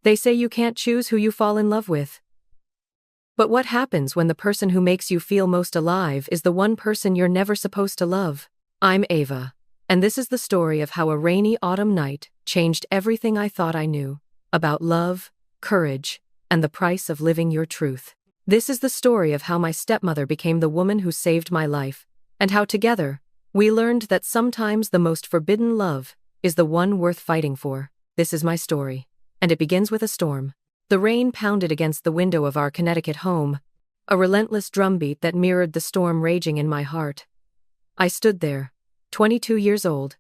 They say you can't choose who you fall in love with. But what happens when the person who makes you feel most alive is the one person you're never supposed to love? I'm Ava, and this is the story of how a rainy autumn night changed everything I thought I knew about love, courage, and the price of living your truth. This is the story of how my stepmother became the woman who saved my life, and how together, we learned that sometimes the most forbidden love is the one worth fighting for. This is my story, and it begins with a storm. The rain pounded against the window of our Connecticut home, a relentless drumbeat that mirrored the storm raging in my heart. I stood there, 22 years old,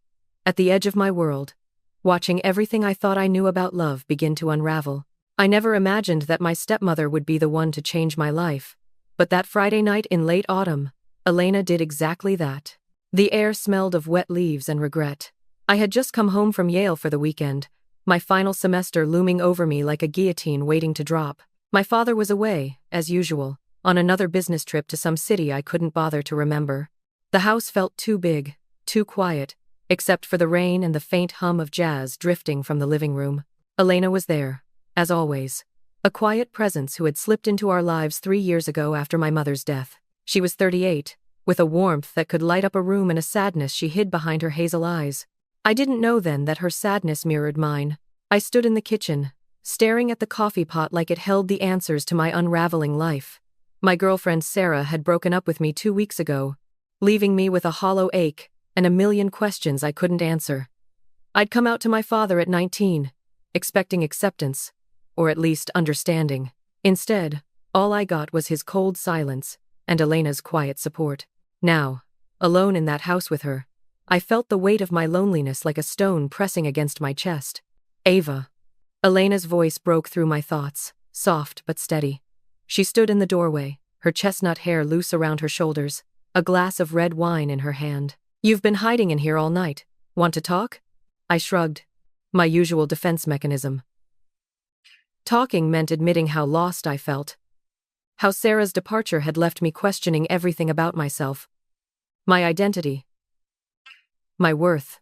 at the edge of my world, watching everything I thought I knew about love begin to unravel. I never imagined that my stepmother would be the one to change my life, but that Friday night in late autumn, Elena did exactly that. The air smelled of wet leaves and regret. I had just come home from Yale for the weekend, my final semester looming over me like a guillotine waiting to drop. My father was away, as usual, on another business trip to some city I couldn't bother to remember. The house felt too big, too quiet, except for the rain and the faint hum of jazz drifting from the living room. Elena was there, as always, a quiet presence who had slipped into our lives 3 years ago after my mother's death. She was 38, with a warmth that could light up a room and a sadness she hid behind her hazel eyes. I didn't know then that her sadness mirrored mine. I stood in the kitchen, staring at the coffee pot like it held the answers to my unraveling life. My girlfriend Sarah had broken up with me 2 weeks ago, leaving me with a hollow ache and a million questions I couldn't answer. I'd come out to my father at 19, expecting acceptance, or at least understanding. Instead, all I got was his cold silence and Elena's quiet support. Now, alone in that house with her, I felt the weight of my loneliness like a stone pressing against my chest. Ava. Elena's voice broke through my thoughts, soft but steady. She stood in the doorway, her chestnut hair loose around her shoulders, a glass of red wine in her hand. You've been hiding in here all night. Want to talk? I shrugged. My usual defense mechanism. Talking meant admitting how lost I felt. How Sarah's departure had left me questioning everything about myself. My identity. My worth.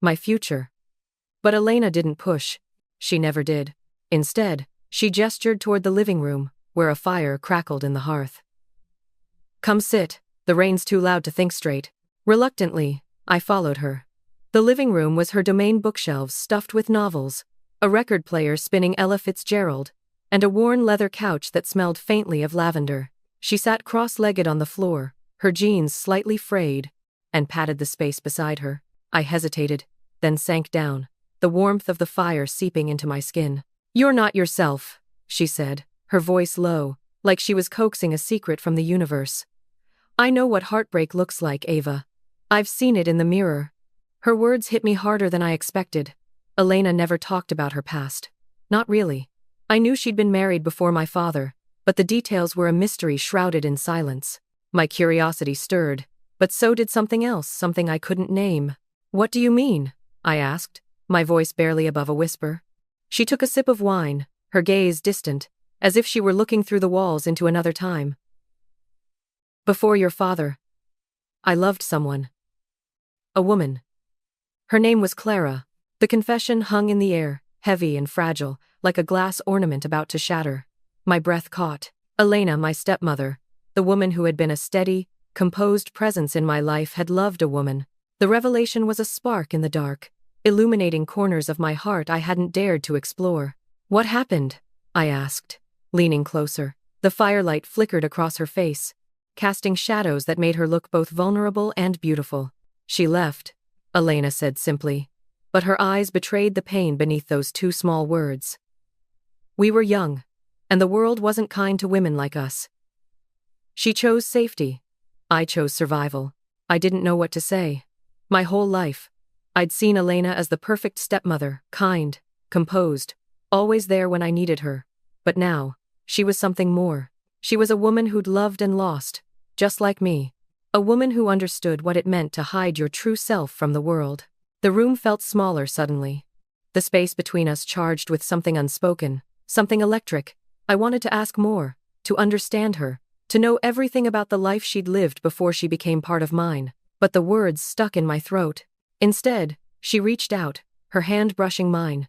My future. But Elena didn't push. She never did. Instead, she gestured toward the living room, where a fire crackled in the hearth. Come sit, the rain's too loud to think straight. Reluctantly, I followed her. The living room was her domain, bookshelves stuffed with novels, a record player spinning Ella Fitzgerald, and a worn leather couch that smelled faintly of lavender. She sat cross-legged on the floor, her jeans slightly frayed, and patted the space beside her. I hesitated, then sank down, the warmth of the fire seeping into my skin. You're not yourself, she said, her voice low, like she was coaxing a secret from the universe. I know what heartbreak looks like, Ava. I've seen it in the mirror. Her words hit me harder than I expected. Elena never talked about her past. Not really. I knew she'd been married before my father, but the details were a mystery shrouded in silence. My curiosity stirred, but so did something else, something I couldn't name. What do you mean? I asked, my voice barely above a whisper. She took a sip of wine, her gaze distant, as if she were looking through the walls into another time. Before your father, I loved someone. A woman. Her name was Clara. The confession hung in the air, heavy and fragile, like a glass ornament about to shatter. My breath caught. Elena, my stepmother, the woman who had been a steady, composed presence in my life, had loved a woman. The revelation was a spark in the dark, illuminating corners of my heart I hadn't dared to explore. What happened? I asked, leaning closer. The firelight flickered across her face, casting shadows that made her look both vulnerable and beautiful. She left, Elena said simply, but her eyes betrayed the pain beneath those two small words. We were young, and the world wasn't kind to women like us. She chose safety. I chose survival. I didn't know what to say. My whole life, I'd seen Elena as the perfect stepmother, kind, composed, always there when I needed her. But now, she was something more. She was a woman who'd loved and lost, just like me. A woman who understood what it meant to hide your true self from the world. The room felt smaller suddenly. The space between us charged with something unspoken, something electric. I wanted to ask more, to understand her, to know everything about the life she'd lived before she became part of mine. But the words stuck in my throat. Instead, she reached out, her hand brushing mine.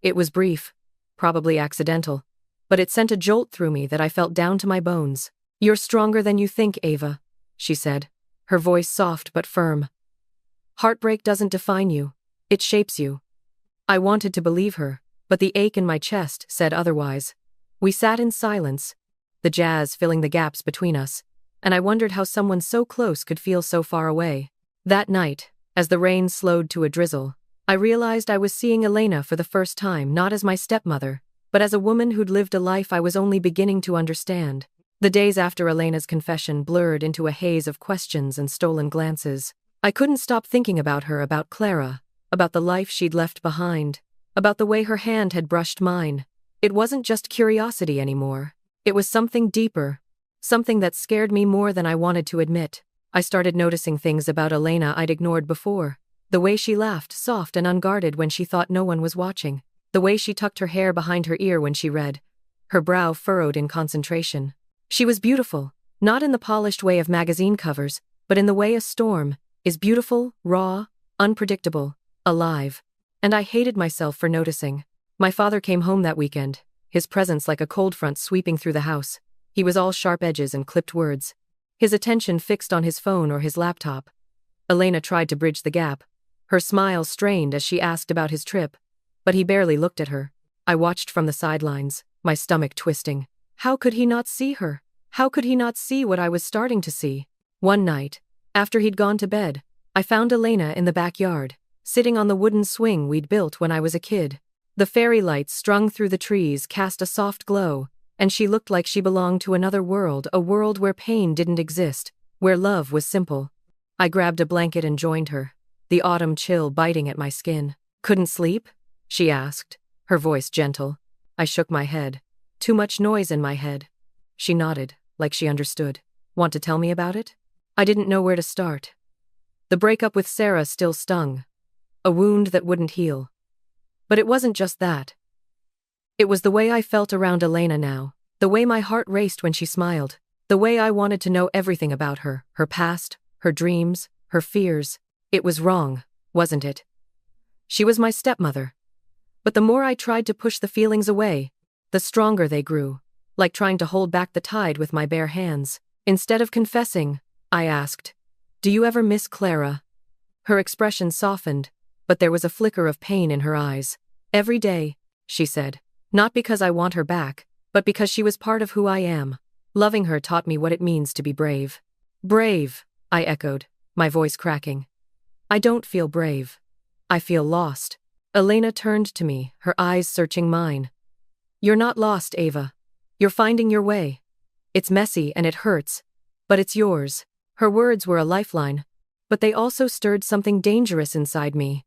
It was brief, probably accidental. But it sent a jolt through me that I felt down to my bones. "You're stronger than you think, Ava," she said, her voice soft but firm. "Heartbreak doesn't define you. It shapes you." I wanted to believe her, but the ache in my chest said otherwise. We sat in silence, the jazz filling the gaps between us, and I wondered how someone so close could feel so far away. That night, as the rain slowed to a drizzle, I realized I was seeing Elena for the first time, not as my stepmother, but as a woman who'd lived a life I was only beginning to understand. The days after Elena's confession blurred into a haze of questions and stolen glances. I couldn't stop thinking about her, about Clara, about the life she'd left behind, about the way her hand had brushed mine. It wasn't just curiosity anymore. It was something deeper, something that scared me more than I wanted to admit. I started noticing things about Elena I'd ignored before. The way she laughed, soft and unguarded when she thought no one was watching. The way she tucked her hair behind her ear when she read, her brow furrowed in concentration. She was beautiful, not in the polished way of magazine covers, but in the way a storm is beautiful, raw, unpredictable, alive. And I hated myself for noticing. My father came home that weekend, his presence like a cold front sweeping through the house. He was all sharp edges and clipped words, his attention fixed on his phone or his laptop. Elena tried to bridge the gap, her smile strained as she asked about his trip, but he barely looked at her. I watched from the sidelines, my stomach twisting. How could he not see her? How could he not see what I was starting to see? One night, after he'd gone to bed, I found Elena in the backyard, sitting on the wooden swing we'd built when I was a kid. The fairy lights strung through the trees cast a soft glow, and she looked like she belonged to another world, a world where pain didn't exist, where love was simple. I grabbed a blanket and joined her, the autumn chill biting at my skin. "Couldn't sleep?" she asked, her voice gentle. I shook my head. "Too much noise in my head." She nodded, like she understood. "Want to tell me about it?" I didn't know where to start. The breakup with Sarah still stung, a wound that wouldn't heal. But it wasn't just that. It was the way I felt around Elena now, the way my heart raced when she smiled, the way I wanted to know everything about her, her past, her dreams, her fears. It was wrong, wasn't it? She was my stepmother. But the more I tried to push the feelings away, the stronger they grew, like trying to hold back the tide with my bare hands. Instead of confessing, I asked, "Do you ever miss Clara?" Her expression softened, but there was a flicker of pain in her eyes. "Every day," she said. "Not because I want her back, but because she was part of who I am. Loving her taught me what it means to be brave." "Brave," I echoed, my voice cracking. "I don't feel brave. I feel lost." Elena turned to me, her eyes searching mine. "You're not lost, Ava. You're finding your way. It's messy and it hurts, but it's yours." Her words were a lifeline, but they also stirred something dangerous inside me.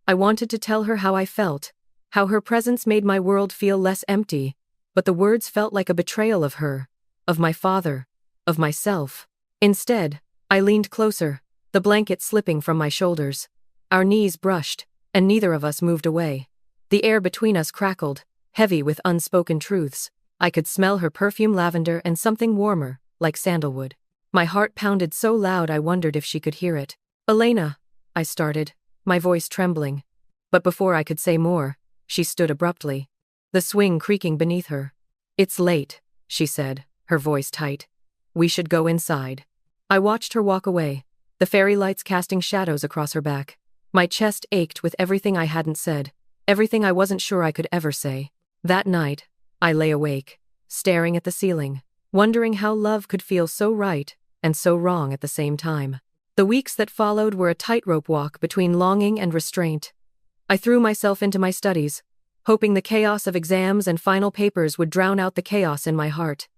I wanted to tell her how I felt, how her presence made my world feel less empty, but the words felt like a betrayal of her, of my father, of myself. Instead, I leaned closer, the blanket slipping from my shoulders. Our knees brushed, and neither of us moved away. The air between us crackled, heavy with unspoken truths. I could smell her perfume, lavender, and something warmer, like sandalwood. My heart pounded so loud I wondered if she could hear it. "Elena," I started, my voice trembling. But before I could say more, she stood abruptly, the swing creaking beneath her. "It's late," she said, her voice tight. "We should go inside." I watched her walk away, the fairy lights casting shadows across her back. My chest ached with everything I hadn't said, everything I wasn't sure I could ever say. That night, I lay awake, staring at the ceiling, wondering how love could feel so right and so wrong at the same time. The weeks that followed were a tightrope walk between longing and restraint. I threw myself into my studies, hoping the chaos of exams and final papers would drown out the chaos in my heart.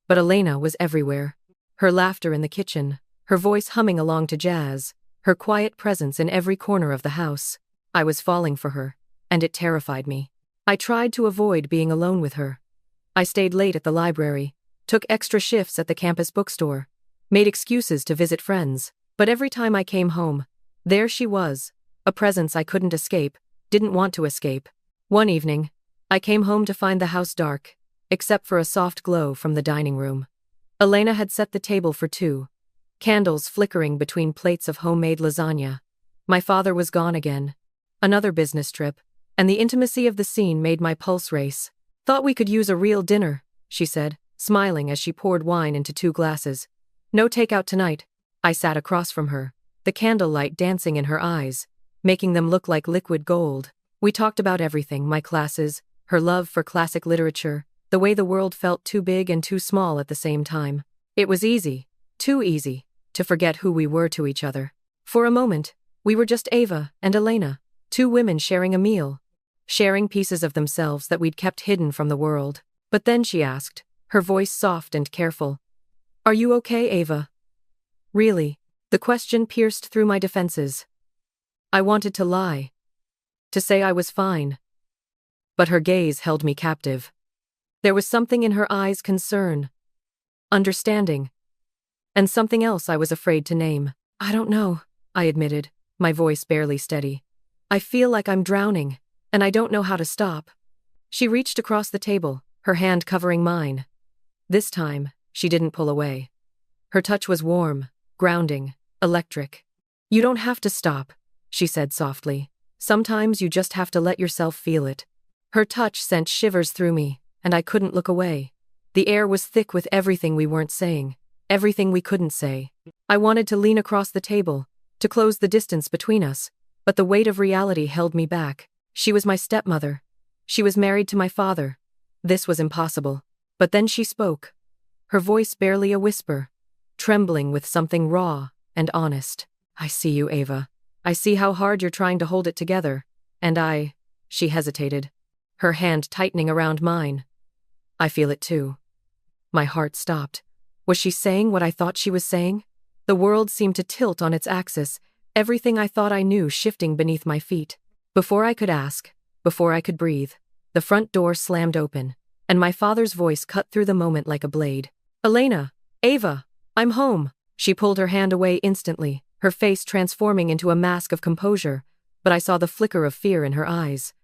But Elena was everywhere. Her laughter in the kitchen, her voice humming along to jazz, her quiet presence in every corner of the house. I was falling for her, and it terrified me. I tried to avoid being alone with her. I stayed late at the library, took extra shifts at the campus bookstore, made excuses to visit friends, but every time I came home, there she was, a presence I couldn't escape, didn't want to escape. One evening, I came home to find the house dark, except for a soft glow from the dining room. Elena had set the table for two, candles flickering between plates of homemade lasagna. My father was gone again, another business trip, and the intimacy of the scene made my pulse race. Thought we could use a real dinner, she said, smiling as she poured wine into 2 glasses. No takeout tonight. I sat across from her, the candlelight dancing in her eyes, making them look like liquid gold. We talked about everything, my classes, her love for classic literature, the way the world felt too big and too small at the same time. It was easy, too easy, to forget who we were to each other. For a moment, we were just Ava and Elena, 2 women sharing a meal, sharing pieces of themselves that we'd kept hidden from the world. But then she asked, her voice soft and careful, "Are you okay, Ava?" Really? The question pierced through my defenses. I wanted to lie, to say I was fine. But her gaze held me captive. There was something in her eyes, concern, understanding, and something else I was afraid to name. I don't know, I admitted, my voice barely steady. I feel like I'm drowning, and I don't know how to stop. She reached across the table, her hand covering mine. This time, she didn't pull away. Her touch was warm, grounding, electric. You don't have to stop, she said softly. Sometimes you just have to let yourself feel it. Her touch sent shivers through me, and I couldn't look away. The air was thick with everything we weren't saying, everything we couldn't say. I wanted to lean across the table, to close the distance between us, but the weight of reality held me back. She was my stepmother. She was married to my father. This was impossible. But then she spoke, her voice barely a whisper, trembling with something raw and honest. I see you, Ava. I see how hard you're trying to hold it together. And she hesitated, her hand tightening around mine. I feel it too. My heart stopped. Was she saying what I thought she was saying? The world seemed to tilt on its axis, everything I thought I knew shifting beneath my feet. Before I could ask, before I could breathe, the front door slammed open, and my father's voice cut through the moment like a blade. Elena, Ava, I'm home. She pulled her hand away instantly, her face transforming into a mask of composure, but I saw the flicker of fear in her eyes.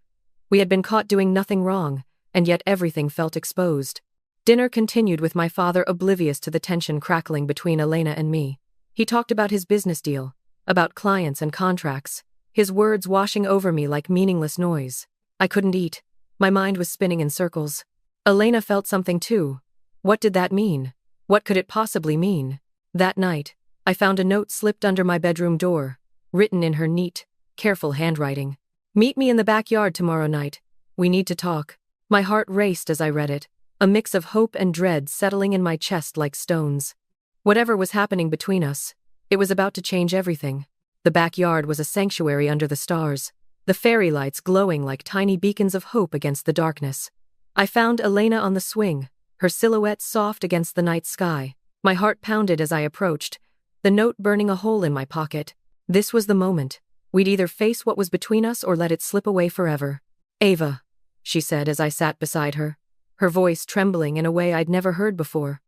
We had been caught doing nothing wrong, and yet everything felt exposed. Dinner continued with my father oblivious to the tension crackling between Elena and me. He talked about his business deal, about clients and contracts, his words washing over me like meaningless noise. I couldn't eat. My mind was spinning in circles. Elena felt something too. What did that mean? What could it possibly mean? That night, I found a note slipped under my bedroom door, written in her neat, careful handwriting. "Meet me in the backyard tomorrow night. We need to talk." My heart raced as I read it, a mix of hope and dread settling in my chest like stones. Whatever was happening between us, it was about to change everything. The backyard was a sanctuary under the stars, the fairy lights glowing like tiny beacons of hope against the darkness. I found Elena on the swing, her silhouette soft against the night sky. My heart pounded as I approached, the note burning a hole in my pocket. This was the moment. We'd either face what was between us or let it slip away forever. "Ava," she said as I sat beside her, her voice trembling in a way I'd never heard before.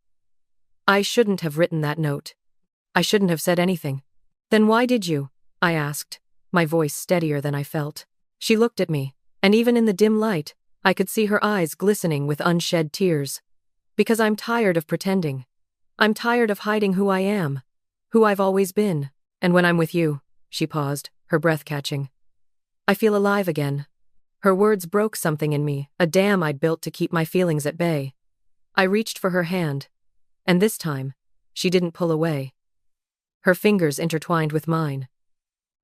"I shouldn't have written that note. I shouldn't have said anything." "Then why did you?" I asked, my voice steadier than I felt. She looked at me, and even in the dim light, I could see her eyes glistening with unshed tears. "Because I'm tired of pretending. I'm tired of hiding who I am, who I've always been. And when I'm with you," she paused, her breath catching, "I feel alive again." Her words broke something in me, a dam I'd built to keep my feelings at bay. I reached for her hand, and this time, she didn't pull away. Her fingers intertwined with mine.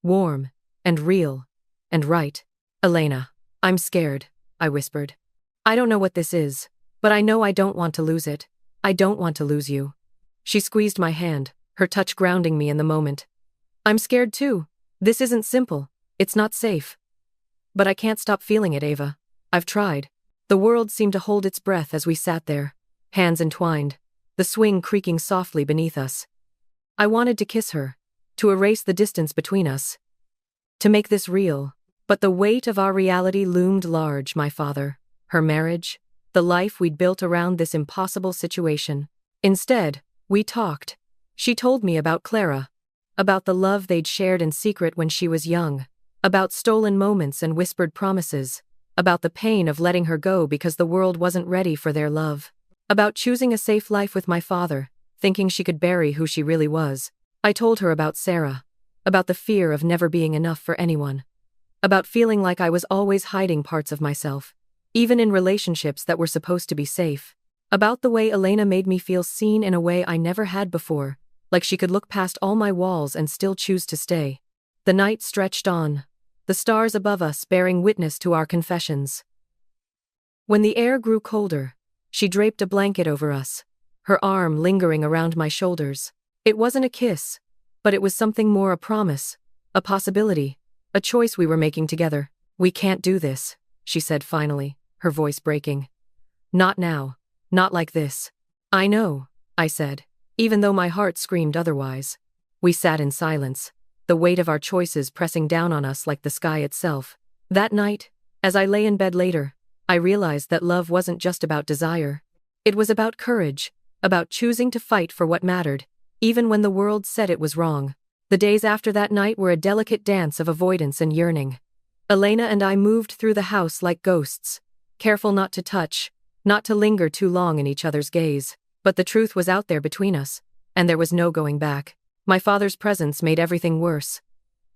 Warm, and real, and right. "Elena, I'm scared," I whispered. "I don't know what this is, but I know I don't want to lose it. I don't want to lose you." She squeezed my hand, her touch grounding me in the moment. "I'm scared too. This isn't simple. It's not safe. But I can't stop feeling it, Ava. I've tried." The world seemed to hold its breath as we sat there, hands entwined, the swing creaking softly beneath us. I wanted to kiss her, to erase the distance between us, to make this real. But the weight of our reality loomed large, my father, her marriage, the life we'd built around this impossible situation. Instead, we talked. She told me about Clara, about the love they'd shared in secret when she was young, about stolen moments and whispered promises, about the pain of letting her go because the world wasn't ready for their love, about choosing a safe life with my father, thinking she could bury who she really was. I told her about Sarah, about the fear of never being enough for anyone, about feeling like I was always hiding parts of myself. even in relationships that were supposed to be safe. About the way Elena made me feel seen in a way I never had before, like she could look past all my walls and still choose to stay. The night stretched on, the stars above us bearing witness to our confessions. When the air grew colder, she draped a blanket over us, her arm lingering around my shoulders. It wasn't a kiss, but it was something more, a promise, a possibility, a choice we were making together. "We can't do this," she said finally, her voice breaking. "Not now, not like this." "I know," I said, even though my heart screamed otherwise. We sat in silence, the weight of our choices pressing down on us like the sky itself. That night, as I lay in bed later, I realized that love wasn't just about desire. It was about courage, about choosing to fight for what mattered, even when the world said it was wrong. The days after that night were a delicate dance of avoidance and yearning. Elena and I moved through the house like ghosts, careful not to touch, not to linger too long in each other's gaze. But the truth was out there between us, and there was no going back. My father's presence made everything worse.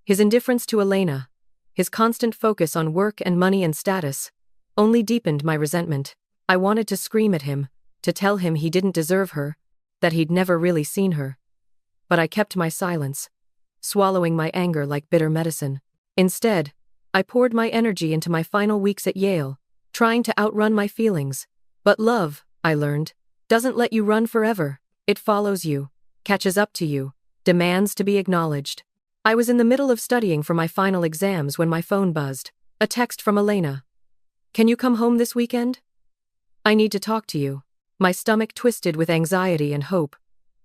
His indifference to Elena, his constant focus on work and money and status, only deepened my resentment. I wanted to scream at him, to tell him he didn't deserve her, that he'd never really seen her. But I kept my silence, swallowing my anger like bitter medicine. Instead, I poured my energy into my final weeks at Yale, trying to outrun my feelings. But love, I learned, doesn't let you run forever. It follows you, catches up to you, demands to be acknowledged. I was in the middle of studying for my final exams when my phone buzzed. A text from Elena. "Can you come home this weekend? I need to talk to you." My stomach twisted with anxiety and hope.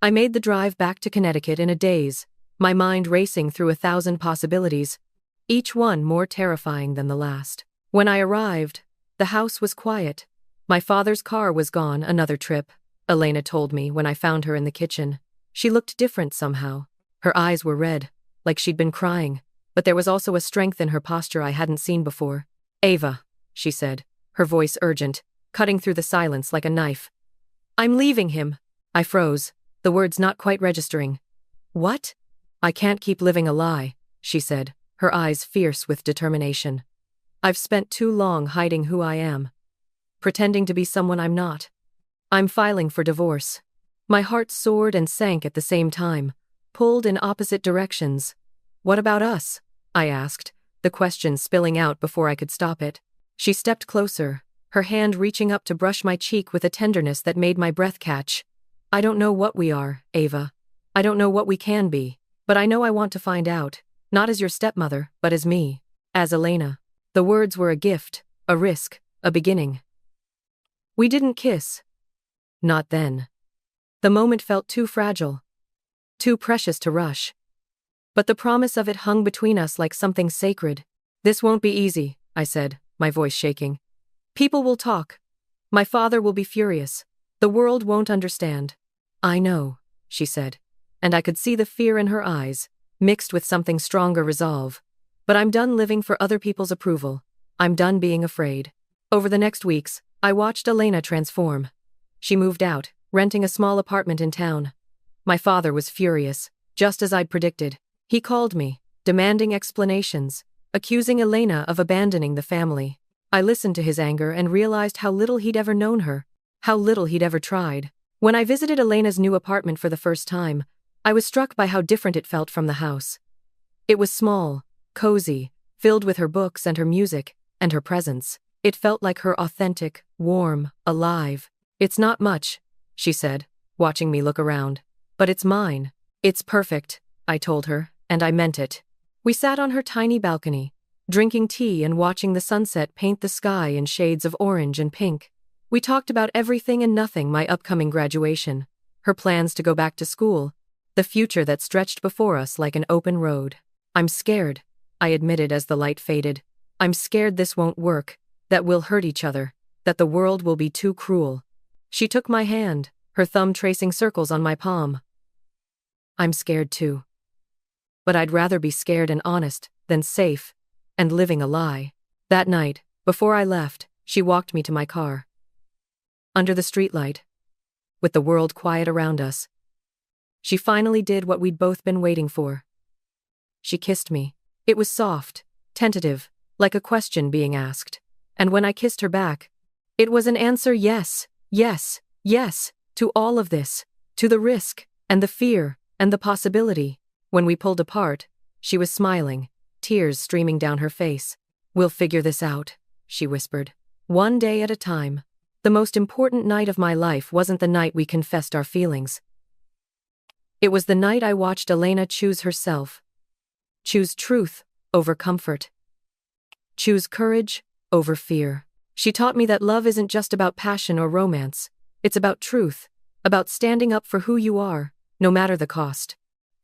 I made the drive back to Connecticut in a daze, my mind racing through 1,000 possibilities, each one more terrifying than the last. When I arrived, the house was quiet. My father's car was gone, another trip, Elena told me when I found her in the kitchen. She looked different somehow. Her eyes were red, like she'd been crying, but there was also a strength in her posture I hadn't seen before. "Ava," she said, her voice urgent, cutting through the silence like a knife. "I'm leaving him." I froze, the words not quite registering. "What?" "I can't keep living a lie," she said, her eyes fierce with determination. "I've spent too long hiding who I am, pretending to be someone I'm not. I'm filing for divorce." My heart soared and sank at the same time, pulled in opposite directions. "What about us?" I asked, the question spilling out before I could stop it. She stepped closer, her hand reaching up to brush my cheek with a tenderness that made my breath catch. "I don't know what we are, Ava. I don't know what we can be, but I know I want to find out, not as your stepmother, but as me, as Elena." The words were a gift, a risk, a beginning. We didn't kiss. Not then. The moment felt too fragile, too precious to rush. But the promise of it hung between us like something sacred. "This won't be easy," I said, my voice shaking. "People will talk. My father will be furious. The world won't understand." "I know," she said, and I could see the fear in her eyes, mixed with something stronger resolve. "But I'm done living for other people's approval. I'm done being afraid." Over the next weeks, I watched Elena transform. She moved out, renting a small apartment in town. My father was furious, just as I'd predicted. He called me, demanding explanations, accusing Elena of abandoning the family. I listened to his anger and realized how little he'd ever known her, how little he'd ever tried. When I visited Elena's new apartment for the first time, I was struck by how different it felt from the house. It was small, cozy, filled with her books and her music, and her presence. It felt like her, authentic, warm, alive. "It's not much," she said, watching me look around. "But it's mine. It's perfect," I told her, and I meant it. We sat on her tiny balcony, drinking tea and watching the sunset paint the sky in shades of orange and pink. We talked about everything and nothing: my upcoming graduation, her plans to go back to school, the future that stretched before us like an open road. "I'm scared," I admitted as the light faded. "I'm scared this won't work, that we'll hurt each other, that the world will be too cruel." She took my hand, her thumb tracing circles on my palm. "I'm scared too. But I'd rather be scared and honest than safe and living a lie." That night, before I left, she walked me to my car. Under the streetlight, with the world quiet around us, she finally did what we'd both been waiting for. She kissed me. It was soft, tentative, like a question being asked. And when I kissed her back, it was an answer yes, yes, yes, to all of this, to the risk, and the fear, and the possibility. When we pulled apart, she was smiling, tears streaming down her face. "We'll figure this out," she whispered. "One day at a time." The most important night of my life wasn't the night we confessed our feelings. It was the night I watched Elena choose herself. Choose truth over comfort. Choose courage over fear. She taught me that love isn't just about passion or romance. It's about truth, about standing up for who you are, no matter the cost.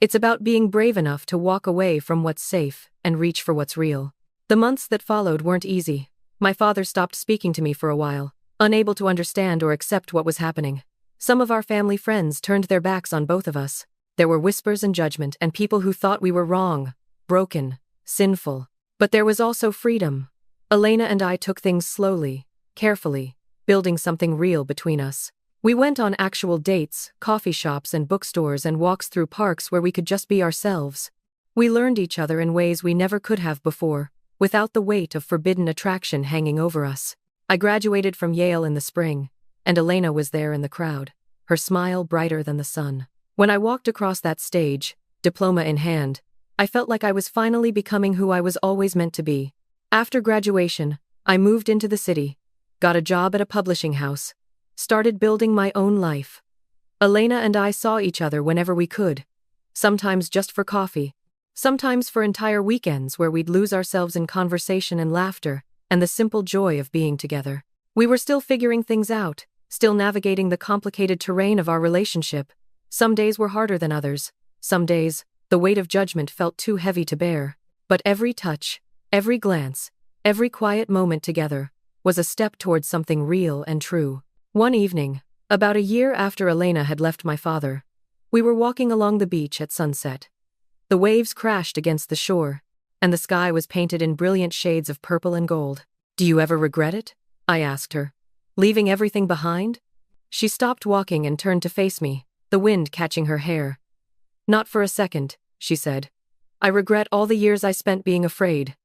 It's about being brave enough to walk away from what's safe and reach for what's real. The months that followed weren't easy. My father stopped speaking to me for a while, unable to understand or accept what was happening. Some of our family friends turned their backs on both of us. There were whispers and judgment and people who thought we were wrong, broken, sinful. But there was also freedom. Elena and I took things slowly, carefully, building something real between us. We went on actual dates, coffee shops and bookstores and walks through parks where we could just be ourselves. We learned each other in ways we never could have before, without the weight of forbidden attraction hanging over us. I graduated from Yale in the spring, and Elena was there in the crowd, her smile brighter than the sun. When I walked across that stage, diploma in hand, I felt like I was finally becoming who I was always meant to be. After graduation, I moved into the city, got a job at a publishing house, started building my own life. Elena and I saw each other whenever we could, sometimes just for coffee, sometimes for entire weekends where we'd lose ourselves in conversation and laughter, and the simple joy of being together. We were still figuring things out, still navigating the complicated terrain of our relationship. Some days were harder than others. Some days, the weight of judgment felt too heavy to bear. But every touch, every glance, every quiet moment together was a step towards something real and true. One evening, about a year after Elena had left my father, we were walking along the beach at sunset. The waves crashed against the shore, and the sky was painted in brilliant shades of purple and gold. "Do you ever regret it?" I asked her. "Leaving everything behind?" She stopped walking and turned to face me, the wind catching her hair. "Not for a second," she said. "I regret all the years I spent being afraid.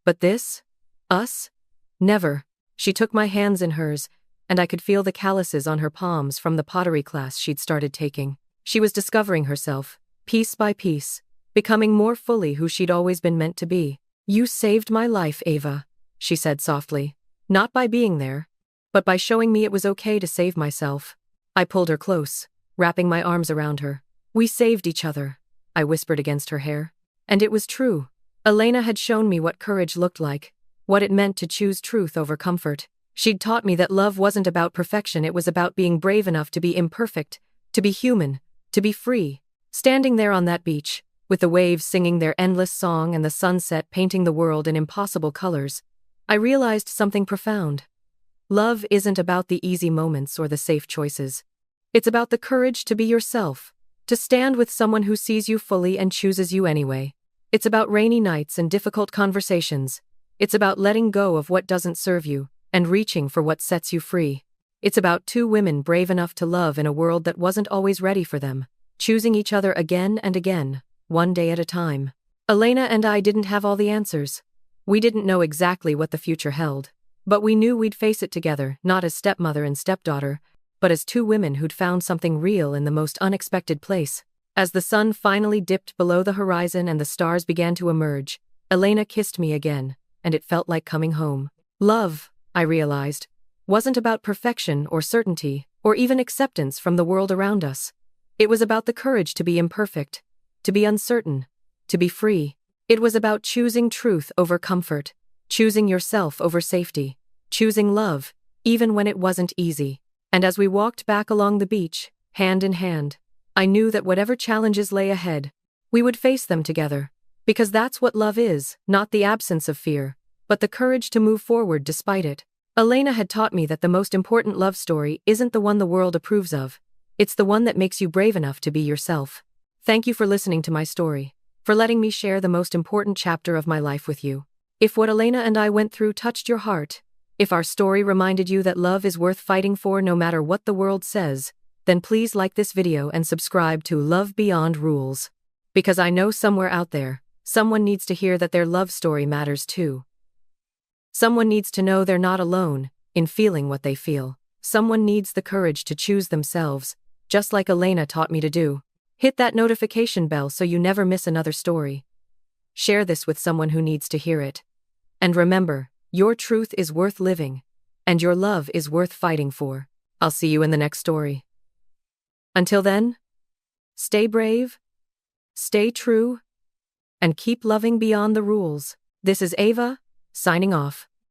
But this? Us? Never." She took my hands in hers, and I could feel the calluses on her palms from the pottery class she'd started taking. She was discovering herself, piece by piece, becoming more fully who she'd always been meant to be. "You saved my life, Ava," she said softly. "Not by being there, but by showing me it was okay to save myself." I pulled her close, wrapping my arms around her. "We saved each other," I whispered against her hair. And it was true. Elena had shown me what courage looked like, what it meant to choose truth over comfort. She'd taught me that love wasn't about perfection, it was about being brave enough to be imperfect, to be human, to be free. Standing there on that beach, with the waves singing their endless song and the sunset painting the world in impossible colors, I realized something profound. Love isn't about the easy moments or the safe choices. It's about the courage to be yourself, to stand with someone who sees you fully and chooses you anyway. It's about rainy nights and difficult conversations. It's about letting go of what doesn't serve you and reaching for what sets you free. It's about two women brave enough to love in a world that wasn't always ready for them, choosing each other again and again, one day at a time. Elena and I didn't have all the answers. We didn't know exactly what the future held, but we knew we'd face it together, not as stepmother and stepdaughter, but as two women who'd found something real in the most unexpected place. As the sun finally dipped below the horizon and the stars began to emerge, Elena kissed me again, and it felt like coming home. Love, I realized, wasn't about perfection or certainty, or even acceptance from the world around us. It was about the courage to be imperfect, to be uncertain, to be free. It was about choosing truth over comfort, choosing yourself over safety, choosing love, even when it wasn't easy. And as we walked back along the beach, hand in hand, I knew that whatever challenges lay ahead, we would face them together. Because that's what love is, not the absence of fear, but the courage to move forward despite it. Elena had taught me that the most important love story isn't the one the world approves of. It's the one that makes you brave enough to be yourself. Thank you for listening to my story, for letting me share the most important chapter of my life with you. If what Elena and I went through touched your heart, if our story reminded you that love is worth fighting for no matter what the world says, then please like this video and subscribe to Love Beyond Rules. Because I know somewhere out there, someone needs to hear that their love story matters too. Someone needs to know they're not alone in feeling what they feel. Someone needs the courage to choose themselves, just like Elena taught me to do. Hit that notification bell so you never miss another story. Share this with someone who needs to hear it. And remember, your truth is worth living, and your love is worth fighting for. I'll see you in the next story. Until then, stay brave, stay true, and keep loving beyond the rules. This is Ava, signing off.